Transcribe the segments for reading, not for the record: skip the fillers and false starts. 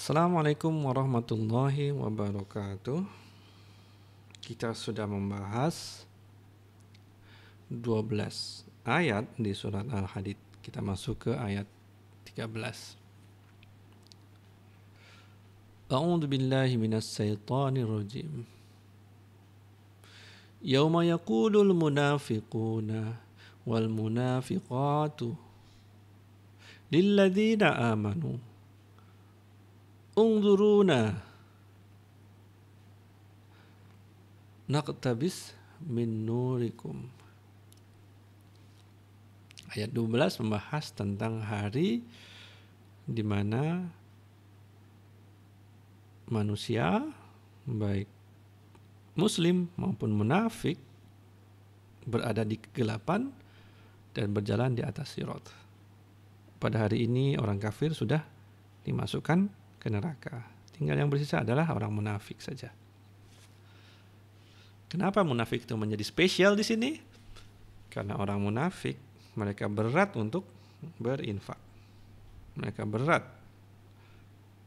Assalamualaikum warahmatullahi wabarakatuh. Kita sudah membahas 12 ayat di surat Al-Hadid. Kita masuk ke ayat 13. A'udzu billahi minas syaitonir rajim. Yauma yaqulul munafiquna wal munafiqatu lilladzina amanu unzuruna naqtabis min nurikum. Ayat 12 membahas tentang hari di mana manusia baik muslim maupun munafik berada di kegelapan dan berjalan di atas sirat. Pada hari ini orang kafir sudah dimasukkan ke neraka. Tinggal yang bersisa adalah orang munafik saja. Kenapa munafik itu menjadi spesial di sini? Karena orang munafik mereka berat untuk berinfak. Mereka berat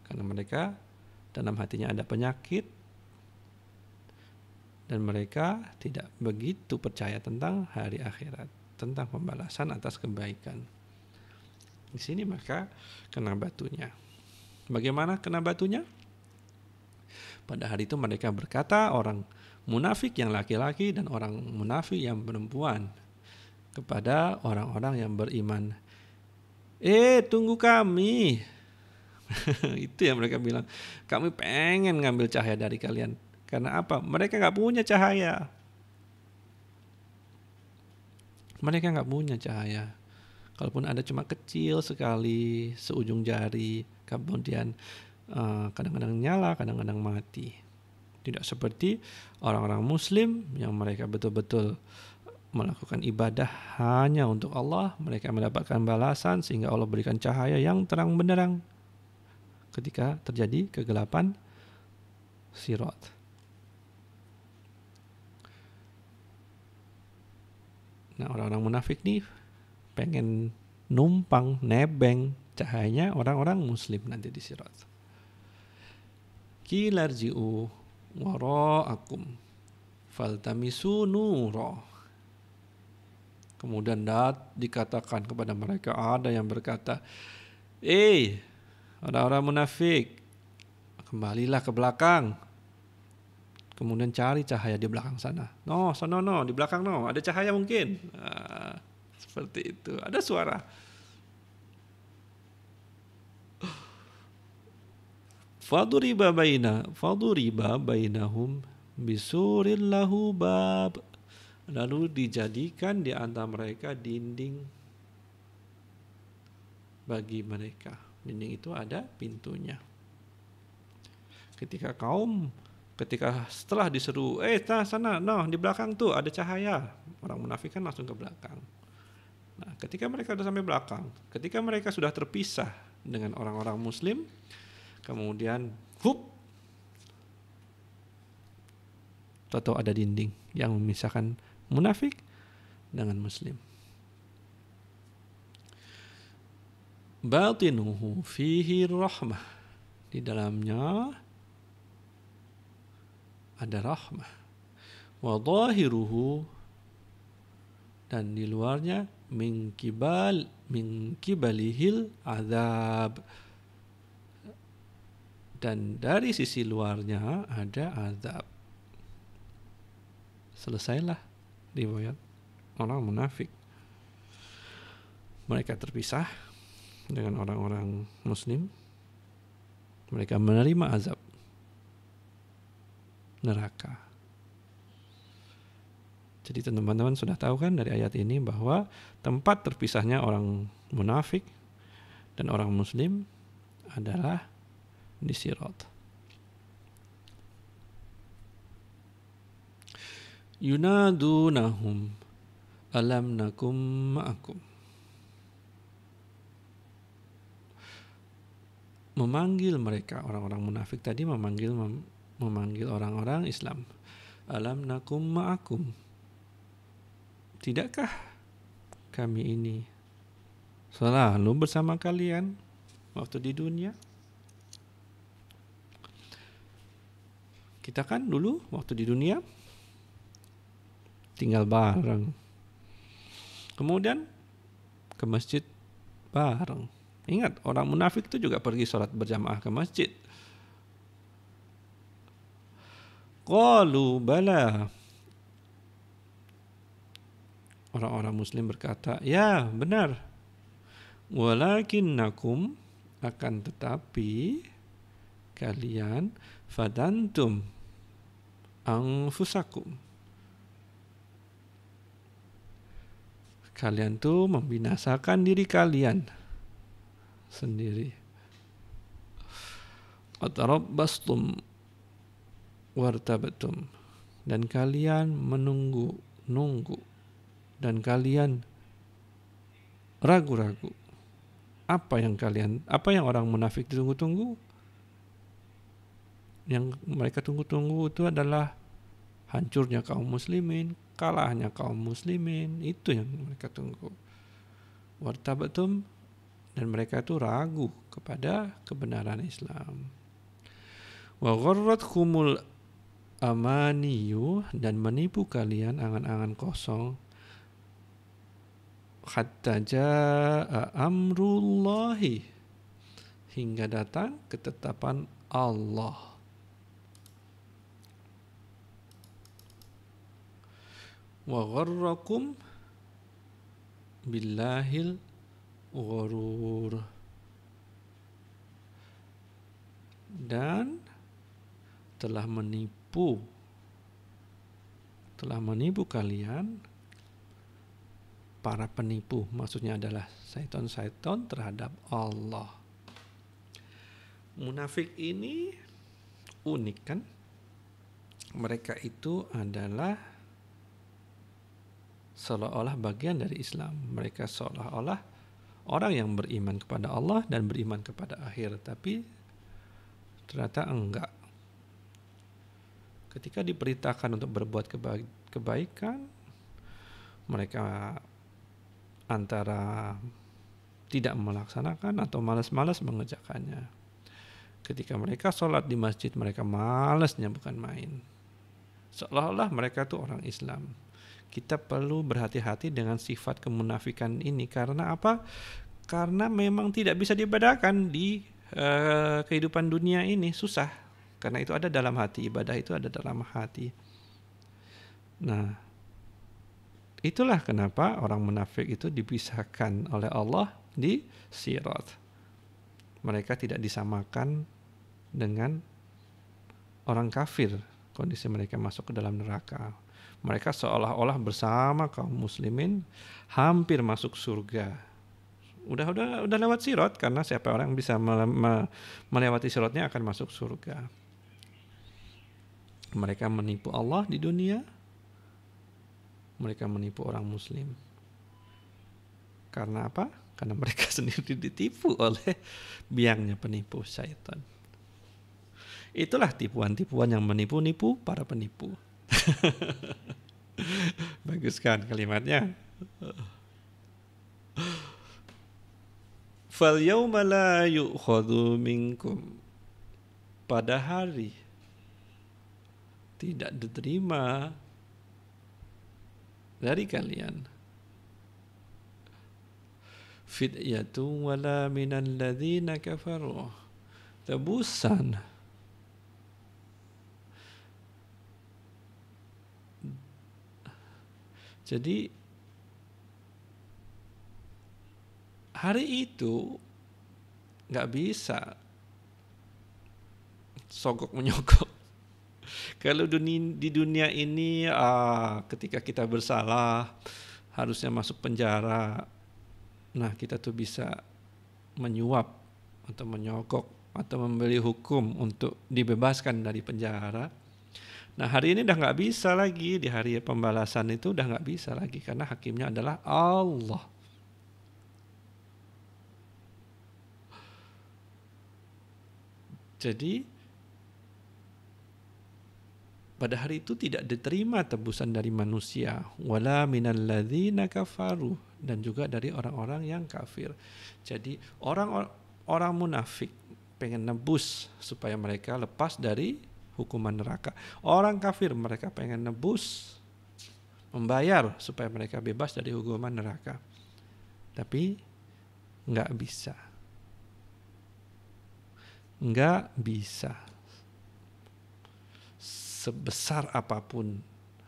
karena mereka dalam hatinya ada penyakit dan mereka tidak begitu percaya tentang hari akhirat, tentang pembalasan atas kebaikan. Di sini maka kena batunya. Bagaimana kena batunya? Pada hari itu mereka berkata, orang munafik yang laki-laki dan orang munafik yang perempuan, kepada orang-orang yang beriman, tunggu kami. Itu yang mereka bilang, kami pengen ngambil cahaya dari kalian. Karena apa? Mereka gak punya cahaya. Mereka gak punya cahaya. Kalaupun ada cuma kecil sekali, seujung jari, kemudian kadang-kadang nyala, kadang-kadang mati. Tidak seperti orang-orang muslim yang mereka betul-betul melakukan ibadah hanya untuk Allah. Mereka mendapatkan balasan sehingga Allah berikan cahaya yang terang benderang ketika terjadi kegelapan sirat. Nah, orang-orang munafik nih pengen numpang, nebeng cahayanya orang-orang muslim nanti di sirat. Kilarji'u wara'akum faltamisu nura. Kemudian dikatakan kepada mereka, ada yang berkata, orang-orang munafik, kembalilah ke belakang. Kemudian cari cahaya di belakang sana. No, di belakang ada cahaya mungkin. Seperti itu, ada suara. Faduriba bainahum bisuril lahu bab. Lalu dijadikan di antara mereka dinding bagi mereka. Dinding itu ada pintunya. Ketika setelah diseru, sana, di belakang tuh ada cahaya. Orang munafik kan langsung ke belakang. Nah, ketika mereka sudah sampai belakang, ketika mereka sudah terpisah dengan orang-orang muslim, kemudian tahu ada dinding yang memisahkan munafik dengan muslim. Batinuhu fihi rahmah. Di dalamnya ada rahmah. Wa dhahiruhu, dan di luarnya min kibalihil azab. Dan dari sisi luarnya ada azab. Selesailah riwayat orang munafik. Mereka terpisah dengan orang-orang muslim. Mereka menerima azab neraka. Jadi teman-teman sudah tahu kan dari ayat ini bahwa tempat terpisahnya orang munafik dan orang muslim adalah di sirat. Yunadunahum alam nakum ma'akum. Memanggil mereka, orang-orang munafik tadi memanggil orang-orang Islam. Alam nakum ma'akum. Tidakkah kami ini selalu bersama kalian waktu di dunia? Kita kan dulu waktu di dunia tinggal bareng. Kemudian ke masjid bareng. Ingat, orang munafik itu juga pergi sholat berjamaah ke masjid. Qalu bala. Orang-orang muslim berkata, ya benar. Walakinnakum, akan tetapi kalian fadantum anfusakum. Kalian tuh membinasakan diri kalian sendiri. Atarabbastum wartabtum, dan kalian menunggu dan kalian ragu-ragu. Apa yang orang munafik tunggu-tunggu? Yang mereka tunggu-tunggu itu adalah hancurnya kaum muslimin, kalahnya kaum muslimin. Itu yang mereka tunggu. Wartabatum, dan mereka itu ragu kepada kebenaran Islam. Wa gharratkumul amaniyu, dan menipu kalian angan-angan kosong. Hatta jaa amrullahi, hingga datang ketetapan Allah. Wa gharrakum billahil ghurur, dan telah menipu kalian para penipu, maksudnya adalah syaitan terhadap Allah. Munafik ini unik kan? Mereka itu adalah seolah-olah bagian dari Islam. Mereka seolah-olah orang yang beriman kepada Allah dan beriman kepada akhir, tapi ternyata enggak. Ketika diperintahkan untuk berbuat kebaikan, mereka antara tidak melaksanakan atau malas-malas mengerjakannya. Ketika mereka sholat di masjid, mereka malasnya bukan main. Seolah-olah mereka itu orang Islam. Kita perlu berhati-hati dengan sifat kemunafikan ini. Karena apa? Karena memang tidak bisa dibedakan di kehidupan dunia ini. Susah. Karena itu ada dalam hati. Ibadah itu ada dalam hati. Nah, itulah kenapa orang munafik itu dipisahkan oleh Allah di sirat. Mereka tidak disamakan dengan orang kafir. Kondisi mereka masuk ke dalam neraka. Mereka seolah-olah bersama kaum muslimin hampir masuk surga. Udah lewat sirat, karena siapa orang yang bisa melewati siratnya akan masuk surga. Mereka menipu Allah di dunia. Mereka menipu orang muslim. Karena apa? Karena mereka sendiri ditipu oleh biangnya penipu syaitan. Itulah tipuan-tipuan yang menipu-nipu para penipu. Bagus kan kalimatnya? Fal yawma la yu'khadhu minkum, pada hari tidak diterima dari kalian fidyatun wala minal ladzina kafaru, tebusan jadi hari itu nggak bisa sogok menyogok. Kalau di dunia ini ketika kita bersalah harusnya masuk penjara, nah kita tuh bisa menyuap atau menyogok atau membeli hukum untuk dibebaskan dari penjara. Nah hari ini udah nggak bisa lagi, di hari pembalasan itu udah nggak bisa lagi, karena hakimnya adalah Allah. Jadi pada hari itu tidak diterima tebusan dari manusia, wala minal ladzina kafaru, dan juga dari orang-orang yang kafir. Jadi orang munafik pengen nebus supaya mereka lepas dari hukuman neraka. Orang kafir mereka pengen nebus, membayar supaya mereka bebas dari hukuman neraka. Tapi nggak bisa. Nggak bisa. Sebesar apapun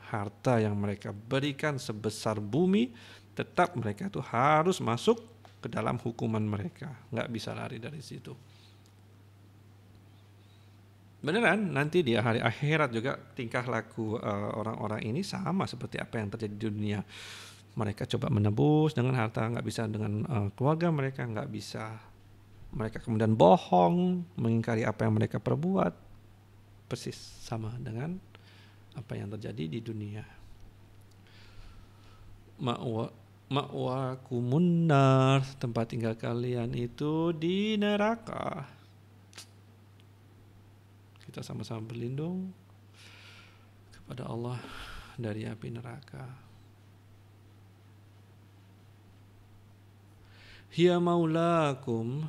harta yang mereka berikan, sebesar bumi, tetap mereka itu harus masuk ke dalam hukuman mereka. Nggak bisa lari dari situ. Beneran nanti di hari akhirat juga tingkah laku orang-orang ini sama seperti apa yang terjadi di dunia. Mereka coba menebus dengan harta, nggak bisa dengan keluarga mereka, nggak bisa. Mereka kemudian bohong, mengingkari apa yang mereka perbuat. Persis sama dengan apa yang terjadi di dunia. Ma'wakumun nar, tempat tinggal kalian itu di neraka. Kita sama-sama berlindung kepada Allah dari api neraka. Hiya maulakum,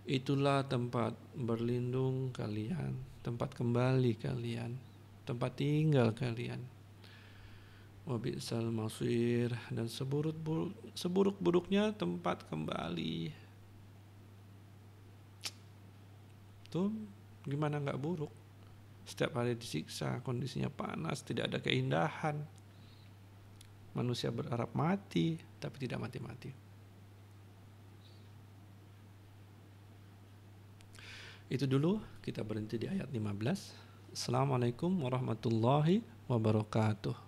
itulah tempat berlindung kalian, tempat kembali kalian, tempat tinggal kalian. Wa bi'sal masir, dan seburuk-buruknya tempat kembali. Tuh gimana nggak buruk? Setiap hari disiksa, kondisinya panas, tidak ada keindahan. Manusia berharap mati, tapi tidak mati-mati. Itu dulu, kita berhenti di ayat 15. Assalamualaikum warahmatullahi wabarakatuh.